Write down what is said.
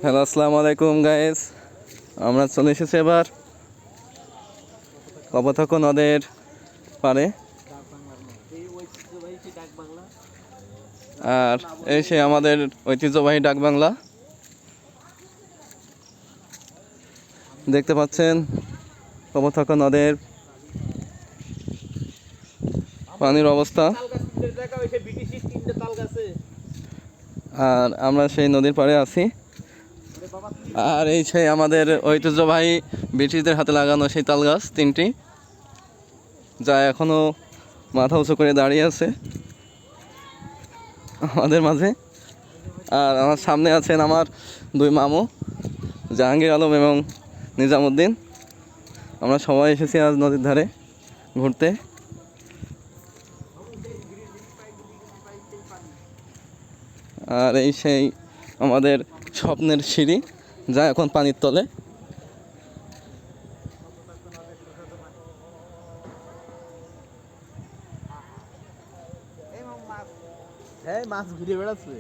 Hello, আসসালামু আলাইকুম guys. আমরা চলে এসেছি এবার কপোতাক্ষ নদের পাড়ে। আর এই সে আমাদের ঐতিহ্যবাহী ডাকবাংলা। দেখতে পাচ্ছেন কপোতাক্ষ নদের পানির অবস্থা। আর আমরা সেই নদীর পাড়ে আছি। আর এই সেই আমাদের ঐতিহ্যবাহী ব্রিটিশদের হাতে লাগানো সেই তাল গাছ তিনটি, যা এখনো মাথা উঁচু করে দাঁড়িয়ে আছে আমাদের মাঝে। আর আমার সামনে আছেন আমার দুই মামু, জাহাঙ্গীর আলম এবং নিজামুদ্দিন। আমরা সবাই এসেছি আজ নদীর ধারে ঘুরতে। আর এই সেই আমাদের স্বপ্নের সিঁড়ি, যা এখন পানির তলে। মাছ ঘুরে বেড়াচ্ছে।